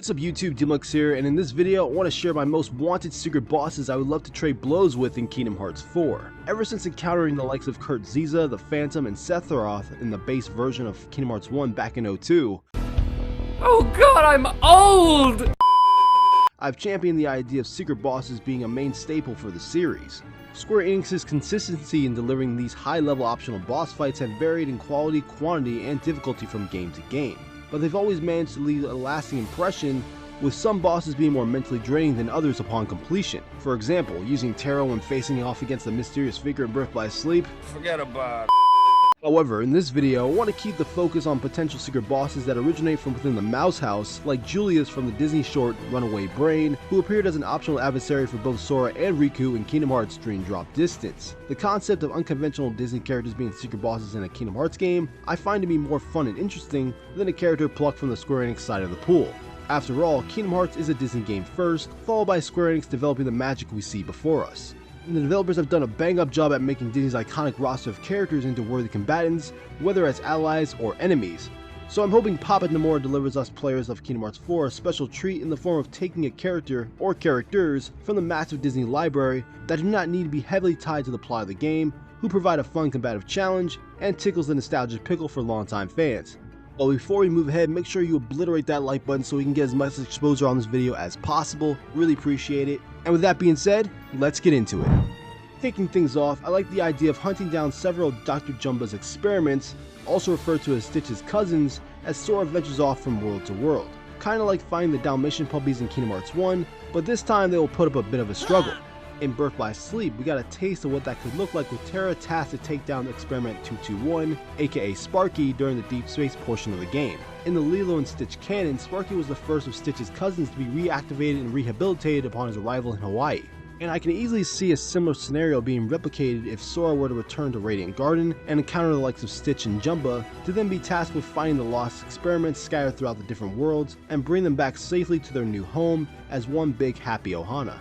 What's up YouTube, DMLX here, and in this video I want to share my most wanted secret bosses I would love to trade blows with in Kingdom Hearts 4. Ever since encountering the likes of Kurt Ziza, the Phantom, and Sephiroth in the base version of Kingdom Hearts 1 back in 02, oh god, I'm old! I've championed the idea of secret bosses being a main staple for the series. Square Enix's consistency in delivering these high-level optional boss fights have varied in quality, quantity, and difficulty from game to game, but they've always managed to leave a lasting impression, with some bosses being more mentally draining than others upon completion. For example, using Taro when facing off against the mysterious figure in Birth by Sleep. Forget about it. However, in this video, I want to keep the focus on potential secret bosses that originate from within the Mouse House, like Julius from the Disney short Runaway Brain, who appeared as an optional adversary for both Sora and Riku in Kingdom Hearts Dream Drop Distance. The concept of unconventional Disney characters being secret bosses in a Kingdom Hearts game I find to be more fun and interesting than a character plucked from the Square Enix side of the pool. After all, Kingdom Hearts is a Disney game first, followed by Square Enix developing the magic we see before us. And the developers have done a bang-up job at making Disney's iconic roster of characters into worthy combatants, whether as allies or enemies. So I'm hoping Papa Nomura delivers us players of Kingdom Hearts 4 a special treat in the form of taking a character or characters from the massive Disney library that do not need to be heavily tied to the plot of the game, who provide a fun combative challenge and tickles the nostalgic pickle for longtime fans. But before we move ahead, make sure you obliterate that like button so we can get as much exposure on this video as possible. Really appreciate it. And with that being said, let's get into it. Kicking things off, I like the idea of hunting down several Dr. Jumba's experiments, also referred to as Stitch's cousins, as Sora ventures off from world to world. Kinda like finding the Dalmatian puppies in Kingdom Hearts 1, but this time they will put up a bit of a struggle. In Birth by Sleep, we got a taste of what that could look like with Terra tasked to take down Experiment 221, aka Sparky, during the Deep Space portion of the game. In the Lilo and Stitch canon, Sparky was the first of Stitch's cousins to be reactivated and rehabilitated upon his arrival in Hawaii. And I can easily see a similar scenario being replicated if Sora were to return to Radiant Garden and encounter the likes of Stitch and Jumba, to then be tasked with finding the lost experiments scattered throughout the different worlds and bring them back safely to their new home as one big happy Ohana.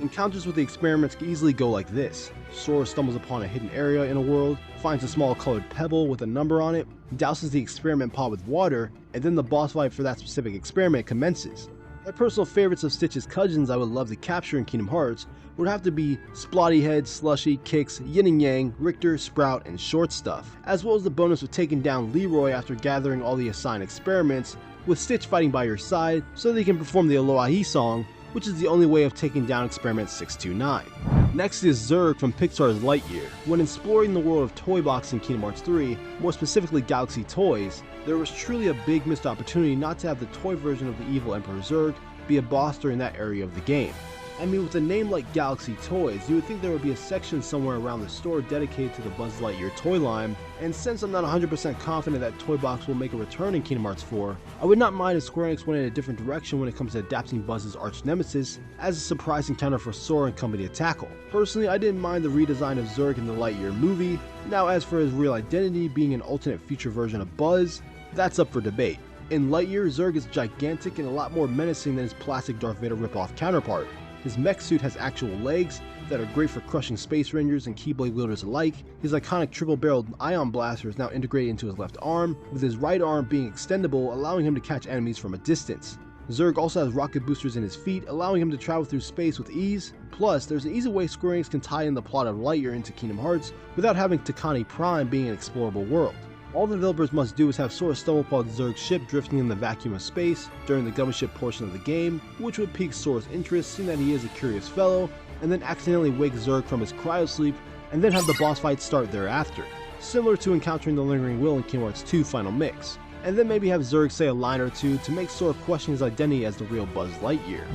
Encounters with the experiments can easily go like this. Sora stumbles upon a hidden area in a world, finds a small colored pebble with a number on it, douses the experiment pot with water, and then the boss fight for that specific experiment commences. My personal favorites of Stitch's cousins I would love to capture in Kingdom Hearts would have to be Splotty Head, Slushy, Kix, Yin and Yang, Richter, Sprout, and Short Stuff, as well as the bonus of taking down Leroy after gathering all the assigned experiments, with Stitch fighting by your side so that he can perform the Aloha song, which is the only way of taking down Experiment 629. Next is Zurg from Pixar's Lightyear. When exploring the world of Toy Box in Kingdom Hearts 3, more specifically Galaxy Toys, there was truly a big missed opportunity not to have the toy version of the evil Emperor Zurg be a boss during that area of the game. I mean, with a name like Galaxy Toys, you would think there would be a section somewhere around the store dedicated to the Buzz Lightyear toy line, and since I'm not 100% confident that Toy Box will make a return in Kingdom Hearts 4, I would not mind if Square Enix went in a different direction when it comes to adapting Buzz's arch nemesis as a surprise encounter for Sora and company to tackle. Personally, I didn't mind the redesign of Zurg in the Lightyear movie. Now, as for his real identity being an alternate future version of Buzz, that's up for debate. In Lightyear, Zurg is gigantic and a lot more menacing than his plastic Darth Vader ripoff counterpart. His mech suit has actual legs that are great for crushing Space Rangers and Keyblade wielders alike. His iconic triple-barreled ion blaster is now integrated into his left arm, with his right arm being extendable, allowing him to catch enemies from a distance. Zurg also has rocket boosters in his feet, allowing him to travel through space with ease. Plus, there's an easy way Square Enix can tie in the plot of Lightyear into Kingdom Hearts without having Takani Prime being an explorable world. All the developers must do is have Sora stumble upon Zurg's ship drifting in the vacuum of space during the gunship portion of the game, which would pique Sora's interest seeing that he is a curious fellow, and then accidentally wake Zurg from his cryosleep, and then have the boss fight start thereafter, similar to encountering the Lingering Will in Kingdom Hearts 2 Final Mix, and then maybe have Zurg say a line or two to make Sora question his identity as the real Buzz Lightyear.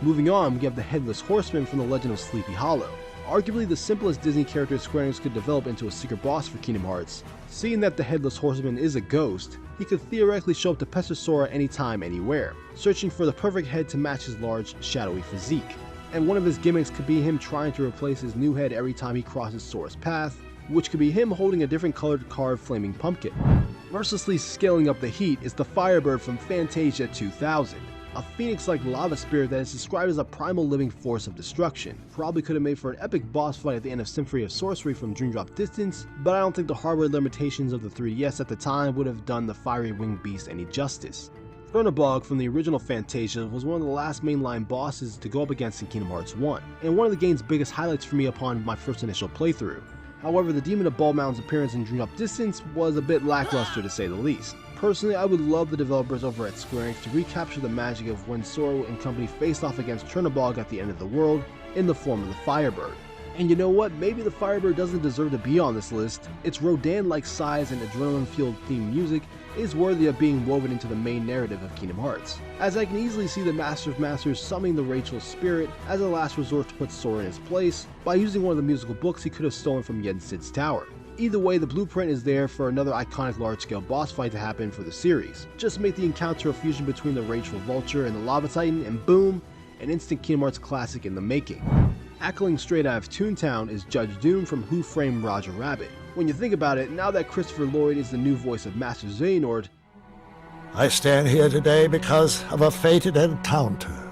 Moving on, we have the Headless Horseman from the Legend of Sleepy Hollow. Arguably the simplest Disney character Square Enix could develop into a secret boss for Kingdom Hearts. Seeing that the Headless Horseman is a ghost, he could theoretically show up to pester Sora anytime, anywhere, searching for the perfect head to match his large, shadowy physique. And one of his gimmicks could be him trying to replace his new head every time he crosses Sora's path, which could be him holding a different colored carved flaming pumpkin. Mercilessly scaling up the heat is the Firebird from Fantasia 2000. A phoenix-like lava spirit that is described as a primal living force of destruction. Probably could have made for an epic boss fight at the end of Symphony of Sorcery from Dream Drop Distance, but I don't think the hardware limitations of the 3DS at the time would have done the fiery winged beast any justice. Chernobog from the original Fantasia was one of the last mainline bosses to go up against in Kingdom Hearts 1, and one of the game's biggest highlights for me upon my first initial playthrough. However, the Demon of Bald Mountain's appearance in Dream Drop Distance was a bit lackluster to say the least. Personally, I would love the developers over at Square Enix to recapture the magic of when Sora and company faced off against Chernobog at the end of the world in the form of the Firebird. And you know what, maybe the Firebird doesn't deserve to be on this list. Its Rodan-like size and adrenaline-fueled theme music is worthy of being woven into the main narrative of Kingdom Hearts, as I can easily see the Master of Masters summoning the Rachel spirit as a last resort to put Sora in his place by using one of the musical books he could have stolen from Yen Sid's tower. Either way, the blueprint is there for another iconic large-scale boss fight to happen for the series. Just make the encounter a fusion between the Rachel Vulture and the Lava Titan, and boom, an instant Kingdom Hearts classic in the making. Hackling straight out of Toontown is Judge Doom from Who Framed Roger Rabbit. When you think about it, now that Christopher Lloyd is the new voice of Master Xehanort, I stand here today because of a fated encounter.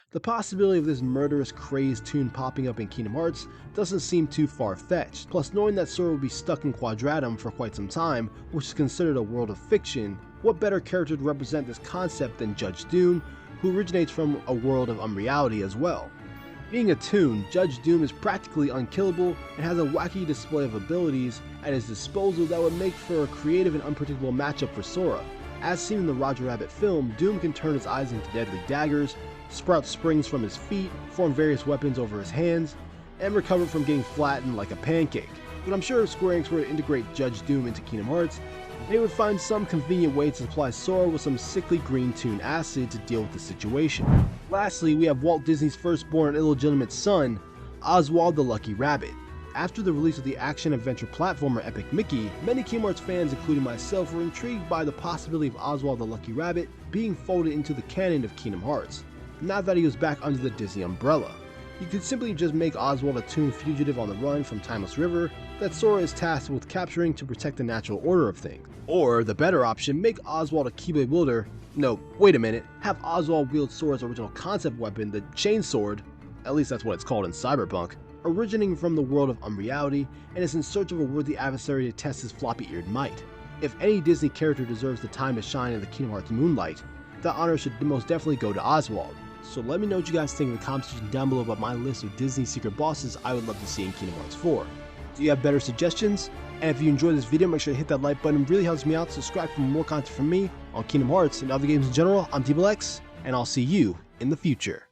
The possibility of this murderous, crazed tune popping up in Kingdom Hearts doesn't seem too far-fetched. Plus, knowing that Sora will be stuck in Quadratum for quite some time, which is considered a world of fiction, what better character to represent this concept than Judge Doom, who originates from a world of unreality as well. Being a toon, Judge Doom is practically unkillable and has a wacky display of abilities at his disposal that would make for a creative and unpredictable matchup for Sora. As seen in the Roger Rabbit film, Doom can turn his eyes into deadly daggers, sprout springs from his feet, form various weapons over his hands, and recover from getting flattened like a pancake. But I'm sure if Square Enix were to integrate Judge Doom into Kingdom Hearts, they would find some convenient way to supply Sora with some sickly green toon acid to deal with the situation. Lastly, we have Walt Disney's firstborn and illegitimate son, Oswald the Lucky Rabbit. After the release of the action-adventure platformer Epic Mickey, many Kingdom Hearts fans, including myself, were intrigued by the possibility of Oswald the Lucky Rabbit being folded into the canon of Kingdom Hearts, now that he was back under the Disney umbrella. You could simply just make Oswald a toon fugitive on the run from Timeless River that Sora is tasked with capturing to protect the natural order of things. Or, the better option, make Oswald a Keyblade wielder. No, wait a minute, have Oswald wield Sora's original concept weapon, the Chain Sword, at least that's what it's called in Cyberpunk, originating from the world of unreality, and is in search of a worthy adversary to test his floppy-eared might. If any Disney character deserves the time to shine in the Kingdom Hearts moonlight, that honor should most definitely go to Oswald. So let me know what you guys think in the comment section down below about my list of Disney secret bosses I would love to see in Kingdom Hearts 4. Do you have better suggestions? And if you enjoyed this video, make sure to hit that like button, it really helps me out. Subscribe for more content from me on Kingdom Hearts and other games in general. I'm DMLX, and I'll see you in the future.